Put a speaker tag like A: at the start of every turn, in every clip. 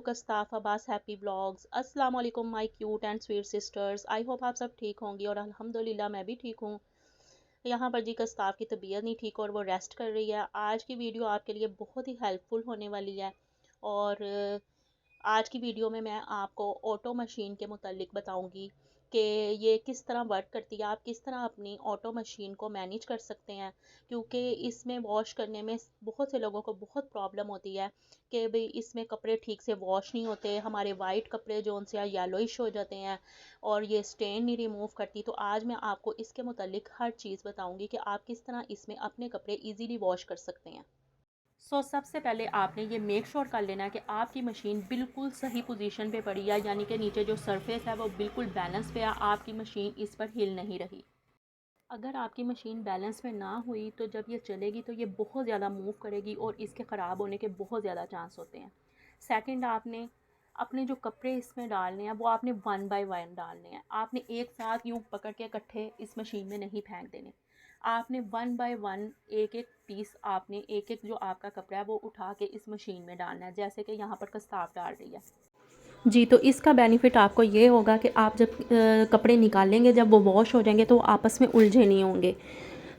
A: कस्ताफ Abbas happy blogs. अस्सलाम वालेकुम my cute and sweet sisters. I hope आप सब ठीक होंगी और अल्हम्दुलिल्लाह मैं भी ठीक हूँ। यहाँ पर जी कस्ताफ की तबीयत नहीं ठीक और वो रेस्ट कर रही है। आज की वीडियो आपके लिए बहुत ही हेल्पफुल होने वाली है और आज की वीडियो में मैं आपको ऑटो मशीन के मुतालिक बताऊंगी कि ये किस तरह वर्क करती है, आप किस तरह अपनी ऑटो मशीन को मैनेज कर सकते हैं। क्योंकि इसमें वॉश करने में बहुत से लोगों को बहुत प्रॉब्लम होती है कि भाई इसमें कपड़े ठीक से वॉश नहीं होते, हमारे वाइट कपड़े जो उनसे येलोइश हो जाते हैं और ये स्टेन नहीं रिमूव करती। तो आज मैं आपको इसके मुतालिक हर चीज़ बताऊंगी कि आप किस तरह इसमें अपने कपड़े ईजीली वॉश कर सकते हैं। सबसे पहले आपने ये मेक श्योर कर लेना है कि आपकी मशीन बिल्कुल सही पोजीशन पे पड़ी है, यानी कि नीचे जो सरफेस है वो बिल्कुल बैलेंस पे है, आपकी मशीन इस पर हिल नहीं रही। अगर आपकी मशीन बैलेंस में ना हुई तो जब ये चलेगी तो ये बहुत ज़्यादा मूव करेगी और इसके ख़राब होने के बहुत ज़्यादा चांस होते हैं। सेकंड, आपने अपने जो कपड़े इसमें डालने हैं वो आपने वन बाय वन डालने हैं। आपने एक साथ यूँ पकड़ के इकट्ठे इस मशीन में नहीं फेंक देने। आपने वन बाय वन एक एक पीस आपने एक एक जो आपका कपड़ा है वो उठा के इस मशीन में डालना है, जैसे कि यहाँ पर कस्ताफ डाल रही है जी। तो इसका बेनिफिट आपको ये होगा कि आप जब कपड़े निकालेंगे, जब वो वॉश हो जाएंगे तो आपस में उलझे नहीं होंगे।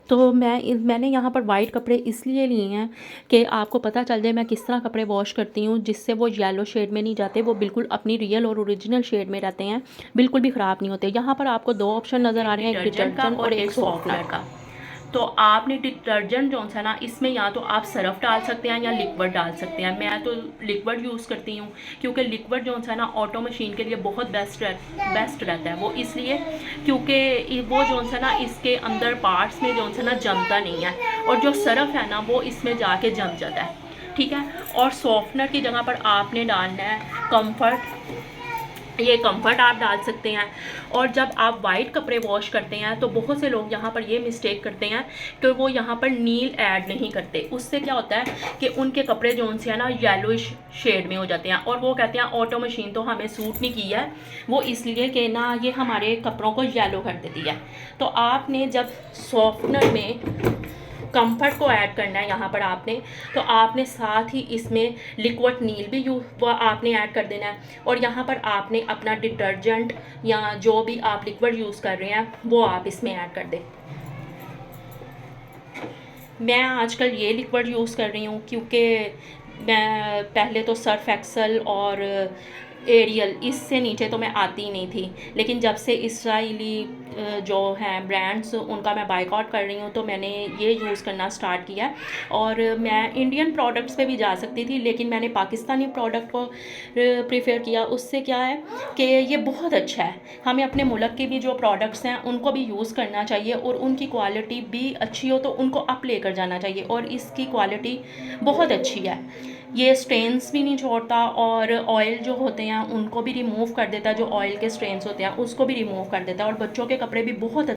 A: तो मैंने यहाँ पर वाइट कपड़े इसलिए लिए हैं कि आपको पता चल जाए मैं किस तरह कपड़े वॉश करती हूँ, जिससे वो येलो शेड में नहीं जाते, वो बिल्कुल अपनी रियल और ओरिजिनल शेड में रहते हैं, बिल्कुल भी ख़राब नहीं होते। यहाँ पर आपको दो ऑप्शन नज़र आ रहे हैं, एक डिटर्जेंट और एक सॉफ्टनर का। तो आपने डिटर्जेंट जो है ना, इसमें या तो आप सर्फ डाल सकते हैं या लिक्विड डाल सकते हैं। मैं तो लिक्विड यूज़ करती हूँ क्योंकि लिक्विड जो है ना ऑटो मशीन के लिए बहुत बेस्ट रहता है। वो इसलिए क्योंकि वो जो है ना इसके अंदर पार्ट्स में जो है ना जमता नहीं है, और जो सर्फ है ना वो इसमें जाके जम जाता है, ठीक है। और सॉफ्टनर की जगह पर आपने डालना है कम्फर्ट। ये कंफर्ट आप डाल सकते हैं। और जब आप वाइट कपड़े वॉश करते हैं तो बहुत से लोग यहाँ पर ये मिस्टेक करते हैं कि वो यहाँ पर नील ऐड नहीं करते। उससे क्या होता है कि उनके कपड़े जो उनसे है ना येलोइश शेड में हो जाते हैं और वो कहते हैं ऑटो मशीन तो हमें सूट नहीं की है, वो इसलिए कि ना ये हमारे कपड़ों को येलो कर देती है। तो आपने जब सॉफ्टनर में कंफर्ट को ऐड करना है यहाँ पर आपने, तो आपने साथ ही इसमें लिक्विड नील भी वो आपने ऐड कर देना है। और यहाँ पर आपने अपना डिटर्जेंट या जो भी आप लिक्विड यूज़ कर रहे हैं वो आप इसमें ऐड कर दें। मैं आजकल ये लिक्विड यूज़ कर रही हूँ क्योंकि मैं पहले तो सर्फ एक्सल और एरियल इससे नीचे तो मैं आती ही नहीं थी, लेकिन जब से इसराइली जो हैं ब्रांड्स उनका मैं बाइकआउट कर रही हूँ तो मैंने ये यूज़ करना स्टार्ट किया। और मैं इंडियन प्रोडक्ट्स पे भी जा सकती थी लेकिन मैंने पाकिस्तानी प्रोडक्ट को प्रेफर किया। उससे क्या है कि ये बहुत अच्छा है। हमें अपने मुल्क के भी जो प्रोडक्ट्स हैं उनको भी यूज़ करना चाहिए और उनकी क्वालिटी भी अच्छी हो तो उनको अप लेकर जाना चाहिए, और इसकी क्वालिटी बहुत अच्छी है। ये स्ट्रेन्स भी नहीं छोड़ता और ऑयल जो होते हैं उनको भी रिमूव कर देता है, जो ऑयल के स्ट्रेन्स होते हैं उसको भी रिमूव कर देता है। और बच्चों के कपड़े भी बहुत,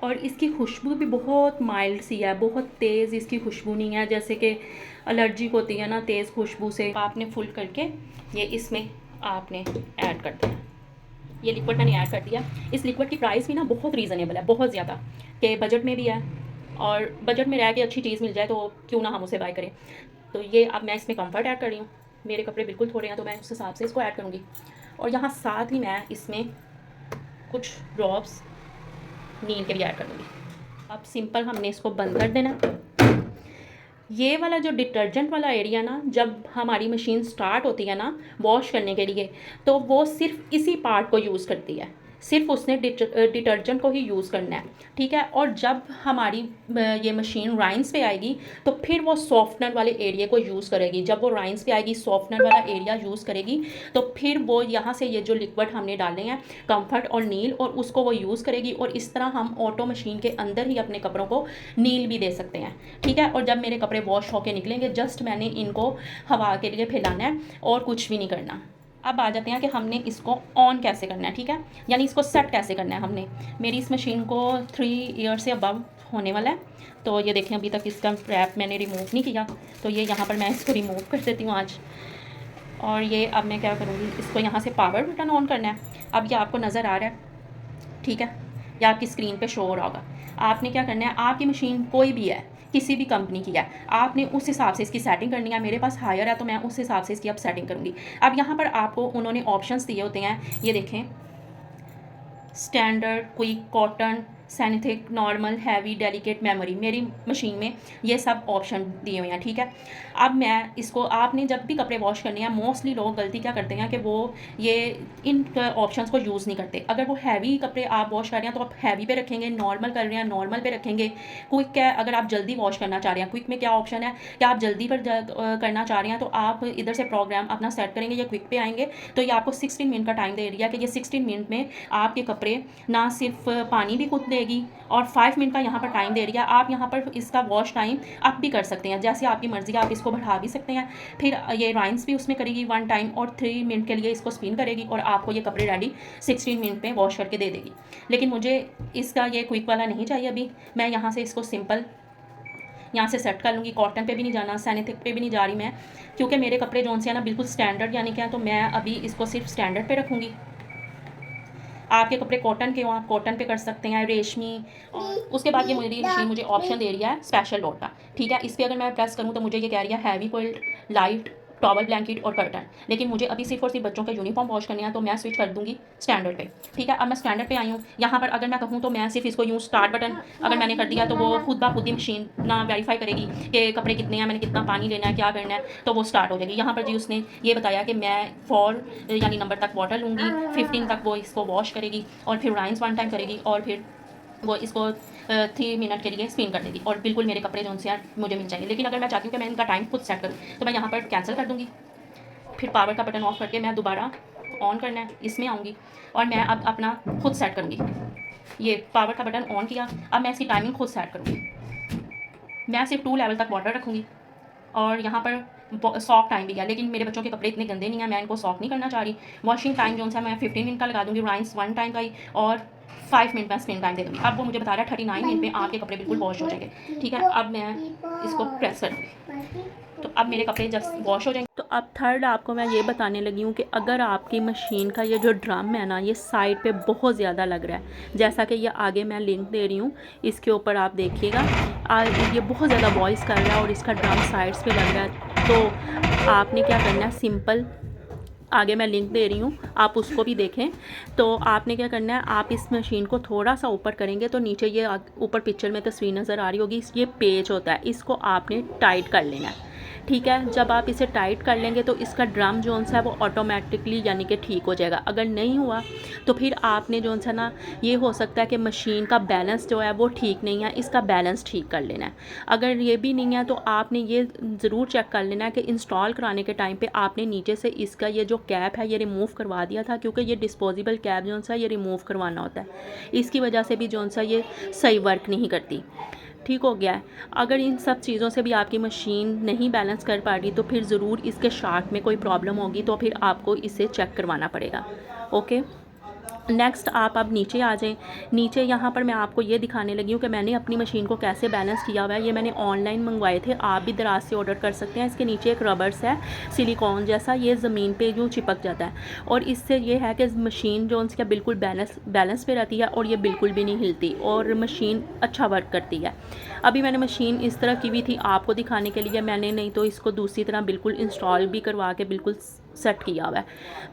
A: और इसकी खुशबू भी बहुत माइल्ड सी है, बहुत तेज़ इसकी खुशबू नहीं है जैसे कि एलर्जी होती है ना तेज़ खुशबू से। आपने फुल करके ये इसमें आपने ऐड कर दिया। ये लिक्विड मैंने ऐड कर दिया। इस लिक्विड की प्राइस भी ना बहुत रीज़नेबल है, बहुत ज़्यादा, कि बजट में भी है और बजट में रह के अच्छी चीज़ मिल जाए तो क्यों ना हम उसे बाय करें। तो ये अब मैं इसमें कंफर्ट ऐड कर रही हूँ। मेरे कपड़े बिल्कुल थोड़े हैं तो मैं उस हिसाब से इसको ऐड करूँगी। और यहाँ साथ ही मैं इसमें कुछ ड्रॉप्स नील के भी ऐड कर दूँगी। अब सिंपल हमने इसको बंद कर देना। ये वाला जो डिटर्जेंट वाला एरिया ना, जब हमारी मशीन स्टार्ट होती है ना वॉश करने के लिए, तो वो सिर्फ इसी पार्ट को यूज़ करती है, सिर्फ उसने डिटर्जेंट को ही यूज़ करना है, ठीक है। और जब हमारी ये मशीन राइंस पे आएगी तो फिर वो सॉफ्टनर वाले एरिया को यूज़ करेगी। जब वो राइंस पे आएगी सॉफ्टनर वाला एरिया यूज़ करेगी तो फिर वो यहाँ से ये जो लिक्विड हमने डाले हैं कंफर्ट और नील, और उसको वो यूज़ करेगी। और इस तरह हम ऑटो मशीन के अंदर ही अपने कपड़ों को नील भी दे सकते हैं, ठीक है। और जब मेरे कपड़े वॉश होके निकलेंगे जस्ट मैंने इनको हवा के लिए फैलाना है और कुछ भी नहीं करना। अब आ जाते हैं कि हमने इसको ऑन कैसे करना है, ठीक है, यानी इसको सेट कैसे करना है। हमने मेरी इस मशीन को 3 ईयर से अबव होने वाला है, तो ये देखें अभी तक इसका रैप मैंने रिमूव नहीं किया, तो ये यहाँ पर मैं इसको रिमूव कर देती हूँ आज। और ये अब मैं क्या करूँगी, इसको यहाँ से पावर बटन ऑन करना है। अब ये आपको नज़र आ रहा है, ठीक है, या आपकी स्क्रीन पे शो हो रहा होगा। आपने क्या करना है, आपकी मशीन कोई भी है,
B: किसी भी कंपनी की है, आपने उस हिसाब से इसकी सेटिंग करनी है। मेरे पास हायर है तो मैं उस हिसाब से इसकी अब सेटिंग करूँगी। अब यहाँ पर आपको उन्होंने ऑप्शंस दिए होते हैं, ये देखें, standard, quick, cotton, synthetic, normal, heavy, delicate, memory. मेरी मशीन में ये सब ऑप्शन दिए हुए हैं, ठीक है। अब मैं इसको, आपने जब भी कपड़े वॉश करने हैं, मोस्टली लोग गलती क्या करते हैं कि वो ये इन ऑप्शंस को यूज़ नहीं करते। अगर वो हैवी कपड़े आप वॉश कर रहे हैं तो आप हैवी पे रखेंगे, नॉर्मल कर रहे हैं नॉर्मल पे रखेंगे, क्विक है अगर आप जल्दी वॉश करना चाह रहे हैं, क्विक में क्या ऑप्शन है कि आप जल्दी पर करना चाह रहे हैं तो आप इधर से प्रोग्राम अपना सेट करेंगे, या क्विक पे आएंगे तो ये आपको 16 मिनट का टाइम दे रही है कि ये 16 मिनट में आपके कपड़े ना सिर्फ पानी भी खुद देगी और 5 मिनट का यहाँ पर टाइम दे रही है। आप यहाँ पर इसका वॉश टाइम अप भी कर सकते हैं, जैसे आपकी मर्ज़ी है, आप इसको बढ़ा भी सकते हैं। फिर ये राइंस भी उसमें करेगी 1 टाइम और 3 मिनट के लिए इसको स्पिन करेगी और आपको ये कपड़े रेडी 16 मिनट में वॉश करके दे देगी। लेकिन मुझे इसका ये क्विक वाला नहीं चाहिए अभी। मैं यहाँ से इसको सिंपल यहाँ से सेट कर लूँगी। कॉटन पे भी नहीं जाना, सैनिथिक पे भी नहीं जा रही मैं, क्योंकि मेरे कपड़े जो से है ना बिल्कुल स्टैंडर्ड यानी क्या, तो मैं अभी इसको सिर्फ स्टैंडर्ड पे रखूँगी। आपके कपड़े कॉटन के हो, आप कॉटन पे कर सकते हैं, रेशमी। और उसके बाद ये मेरी मशीन मुझे ऑप्शन दे रही है स्पेशल लोड का, ठीक है। इस पर अगर मैं प्रेस करूँ तो मुझे ये कह रही है heavy quilt, light, towel, blanket और कर्टन। लेकिन मुझे अभी सिर्फ और सिर्फ बच्चों के यूनिफॉर्म वॉश करने हैं तो मैं स्विच कर दूँगी स्टैंडर्ड पे, ठीक है। अब मैं स्टैंडर्ड पे आई हूँ। यहाँ पर अगर मैं कहूँ तो मैं सिर्फ इसको यूँ स्टार्ट बटन अगर मैंने कर दिया तो वो खुद ब खुद ही मशीन ना वेरीफाई करेगी कि कपड़े कितने हैं, मैंने कितना पानी लेना है, क्या करना है, तो वो स्टार्ट हो जाएगी। यहाँ पर जी उसने ये बताया कि मैं 4 यानी नंबर तक वाटर लूँगी, 15 तक वो इसको वॉश करेगी और फिर राइंस 1 टाइम करेगी और फिर वो इसको 3 मिनट के लिए स्पिन कर देगी और बिल्कुल मेरे कपड़े जो से मुझे मिल जाएंगे। लेकिन अगर मैं चाहती हूँ कि मैं इनका टाइम खुद सेट करूँ तो मैं यहाँ पर कैंसिल कर दूँगी। फिर पावर का बटन ऑफ करके मैं दोबारा ऑन करना है, इसमें आऊँगी और मैं अब अपना खुद सेट करूँगी। ये पावर का बटन ऑन किया, अब मैं इसकी टाइमिंग खुद सेट करूँगी। मैं सिर्फ 2 लेवल तक वाटर रखूँगी और यहाँ पर सॉक टाइम भी है, लेकिन मेरे बच्चों के कपड़े इतने गंदे नहीं हैं, मैं इनको सॉक नहीं करना चाह रही। वॉशिंग टाइम जो है मैं 15 मिनट का लगा दूँगी, राइंस 1 टाइम का ही, और 5 मिनट में स्पिन टाइम दे दूँगी। अब वो मुझे बता रहा है 39 मिनट में आपके कपड़े बिल्कुल वॉश हो जाएंगे, ठीक है। अब मैं इसको प्रेस कर दूँगी तो अब मेरे कपड़े जब वॉश हो जाएंगे। तो अब थर्ड आपको मैं ये बताने लगी हूँ कि अगर आपकी मशीन का ये जो ड्रम है ना, ये साइड पे बहुत ज़्यादा लग रहा है, जैसा कि ये आगे मैं लिंक दे रही हूँ इसके ऊपर आप देखिएगा, ये बहुत ज़्यादा वॉइस कर रहा है और इसका ड्रम साइड्स पे लग रहा है, तो आपने क्या करना है, सिंपल आगे मैं लिंक दे रही हूँ, आप उसको भी देखें। तो आपने क्या करना है, आप इस मशीन को थोड़ा सा ऊपर करेंगे तो नीचे ये ऊपर पिक्चर में तस्वीर नज़र आ रही होगी, ये पेज होता है, इसको आपने टाइट कर लेना है, ठीक है। जब आप इसे टाइट कर लेंगे तो इसका ड्रम जो सा है वो ऑटोमेटिकली यानी कि ठीक हो जाएगा। अगर नहीं हुआ तो फिर आपने जो सा ना, ये हो सकता है कि मशीन का बैलेंस जो है वो ठीक नहीं है, इसका बैलेंस ठीक कर लेना है। अगर ये भी नहीं है तो आपने ये ज़रूर चेक कर लेना है कि इंस्टॉल कराने के टाइम पे आपने नीचे से इसका ये जो कैप है ये रिमूव करवा दिया था, क्योंकि ये डिस्पोजेबल कैप जो सा ये रिमूव करवाना होता है, इसकी वजह से भी जो सा ये सही वर्क नहीं करती, ठीक हो गया है। अगर इन सब चीज़ों से भी आपकी मशीन नहीं बैलेंस कर पा रही तो फिर ज़रूर इसके शाफ्ट में कोई प्रॉब्लम होगी, तो फिर आपको इसे चेक करवाना पड़ेगा, ओके। नेक्स्ट आप अब नीचे आ जाएं। नीचे यहाँ पर मैं आपको ये दिखाने लगी हूँ कि मैंने अपनी मशीन को कैसे बैलेंस किया हुआ है। ये मैंने ऑनलाइन मंगवाए थे, आप भी दराज से ऑर्डर कर सकते हैं। इसके नीचे एक रबर्स है सिलिकॉन जैसा, ये ज़मीन पे जो चिपक जाता है और इससे ये है कि मशीन जो उसका बिल्कुल बैलेंस पे रहती है और ये बिल्कुल भी नहीं हिलती और मशीन अच्छा वर्क करती है। अभी मैंने मशीन इस तरह की भी थी आपको दिखाने के लिए मैंने, नहीं तो इसको दूसरी तरह बिल्कुल इंस्टॉल भी करवा के बिल्कुल सेट किया हुआ है।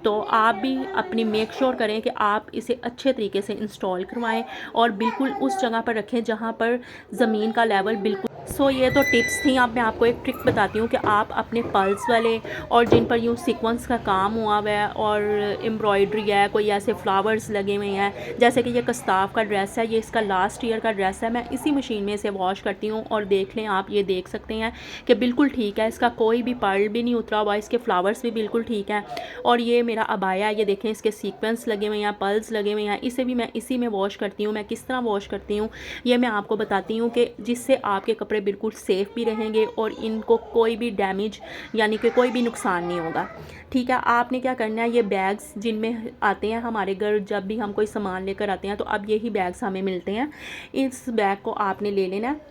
B: तो आप भी अपनी मेक श्योर करें कि आप इसे अच्छे तरीके से इंस्टॉल करवाएं और बिल्कुल उस जगह पर रखें जहां पर ज़मीन का लेवल बिल्कुल। सो ये तो टिप्स थी। अब मैं आपको एक ट्रिक बताती हूँ कि आप अपने पल्स वाले और जिन पर यूँ सीक्वेंस का काम हुआ हुआ है और एम्ब्रॉयडरी है, कोई ऐसे फ्लावर्स लगे हुए हैं, जैसे कि ये कस्ताफ का ड्रेस है, ये इसका लास्ट ईयर का ड्रेस है, मैं इसी मशीन में इसे वॉश करती हूँ और देख लें आप, ये देख सकते हैं कि बिल्कुल ठीक है, इसका कोई भी पर्ल भी नहीं उतरा हुआ, इसके फ्लावर्स भी बिल्कुल ठीक हैं। और ये मेरा अबाया है, ये देखें इसके सीक्वेंस लगे हुए हैं, पल्स लगे हुए हैं, इसे भी मैं इसी में वॉश करती हूँ। मैं किस तरह वॉश करती हूँ ये मैं आपको बताती हूँ कि जिससे आपके कपड़े बिल्कुल सेफ़ भी रहेंगे और इनको कोई भी डैमेज यानी कि कोई भी नुकसान नहीं होगा, ठीक है। आपने क्या करना है, ये बैग्स जिनमें आते हैं हमारे घर, जब भी हम कोई सामान लेकर आते हैं तो अब यही बैग्स हमें मिलते हैं, इस बैग को आपने ले लेना है।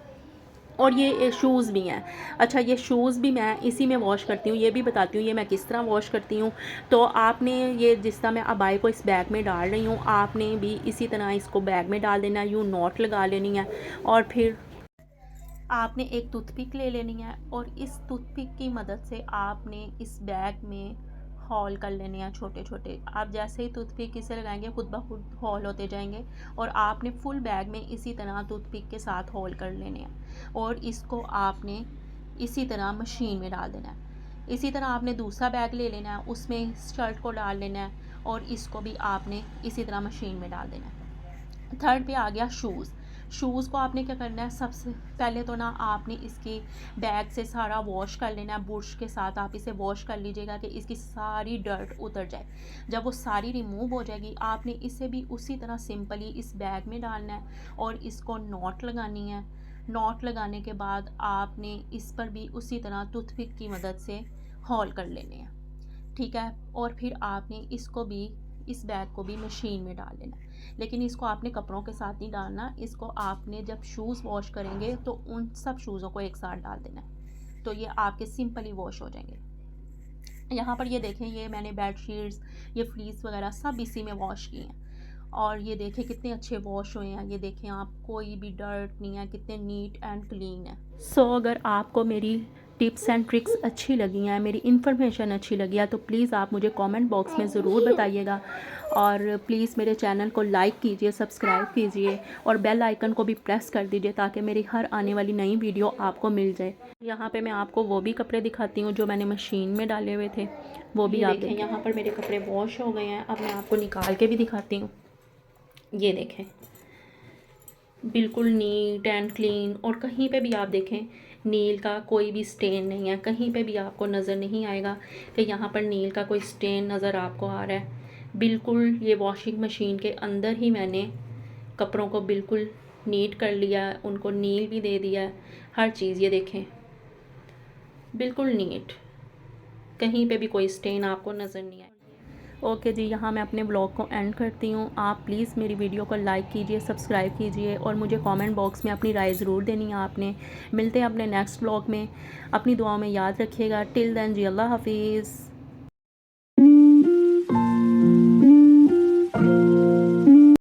B: और ये शूज़ भी हैं। अच्छा, ये शूज़ भी मैं इसी में वॉश करती हूँ, ये भी बताती हूँ ये मैं किस तरह वॉश करती हूँ। तो आपने ये जिस तरह मैं अबाई को इस बैग में डाल रही हूँ, आपने भी इसी तरह इसको बैग में डाल देना, यूँ नॉट लगा लेनी है और फिर
A: आपने एक टूथपिक ले लेनी है और इस टूथपिक की मदद से आपने इस बैग में हॉल कर लेने हैं छोटे छोटे। आप जैसे ही टूथपिक इसे लगाएंगे खुद ब खुद हॉल होते जाएंगे और आपने फुल बैग में इसी तरह टूथपिक के साथ हॉल कर लेने हैं और इसको आपने इसी तरह मशीन में डाल देना है। इसी तरह आपने दूसरा बैग ले लेना है, उसमें शर्ट को डाल लेना है और इसको भी आपने इसी तरह मशीन में डाल देना है। थर्ड पे आ गया शूज़। शूज़ को आपने क्या करना है, सबसे पहले तो ना आपने इसकी बैग से सारा वॉश कर लेना है। ब्रश के साथ आप इसे वॉश कर लीजिएगा कि इसकी सारी डर्ट उतर जाए। जब वो सारी रिमूव हो जाएगी आपने इसे भी उसी तरह सिंपली इस बैग में डालना है और इसको नॉट लगानी है। नॉट लगाने के बाद आपने इस पर भी उसी तरह टूथपिक की मदद से हॉल कर लेने हैं, ठीक है। और फिर आपने इसको भी, इस बैग को भी मशीन में डाल लेना। लेकिन इसको आपने कपड़ों के साथ नहीं डालना, इसको आपने जब शूज़ वॉश करेंगे तो उन सब शूज़ों को एक साथ डाल देना है, तो ये आपके सिंपली वॉश हो जाएंगे। यहाँ पर ये देखें, ये मैंने बेड शीट्स, ये फ्लीस वगैरह सब इसी में वॉश किए हैं और ये देखें कितने अच्छे वॉश हुए हैं। ये देखें आप, कोई भी डर्ट नहीं है, कितने नीट एंड क्लीन है। सो अगर आपको मेरी टिप्स एंड ट्रिक्स अच्छी लगी हैं, मेरी इन्फॉर्मेशन अच्छी लगी है, तो प्लीज़ आप मुझे कमेंट बॉक्स में ज़रूर बताइएगा और प्लीज़ मेरे चैनल को लाइक कीजिए, सब्सक्राइब कीजिए और बेल आइकन को भी प्रेस कर दीजिए ताकि मेरी हर आने वाली नई वीडियो आपको मिल जाए। यहाँ पे मैं आपको वो भी कपड़े दिखाती हूँ जो मैंने मशीन में डाले हुए थे, वो भी आप देखें। यहाँ पर मेरे कपड़े वॉश हो गए हैं, अब मैं आपको निकाल के भी दिखाती हूँ। ये देखें, बिल्कुल नीट एंड क्लीन और कहीं पे भी आप देखें नील का कोई भी स्टेन नहीं है। कहीं पे भी आपको नज़र नहीं आएगा कि यहाँ पर नील का कोई स्टेन नज़र आपको आ रहा है। बिल्कुल ये वॉशिंग मशीन के अंदर ही मैंने कपड़ों को बिल्कुल नीट कर लिया, उनको नील भी दे दिया, हर चीज़। ये देखें बिल्कुल नीट, कहीं पे भी कोई स्टेन आपको नज़र नहीं आए। ओके जी, यहाँ मैं अपने ब्लॉग को एंड करती हूँ। आप प्लीज़ मेरी वीडियो को लाइक कीजिए, सब्सक्राइब कीजिए और मुझे कमेंट बॉक्स में अपनी राय ज़रूर देनी है आपने। मिलते हैं अपने नेक्स्ट ब्लॉग में, अपनी दुआओं में याद रखिएगा। टिल देन जी, अल्लाह हाफिज़।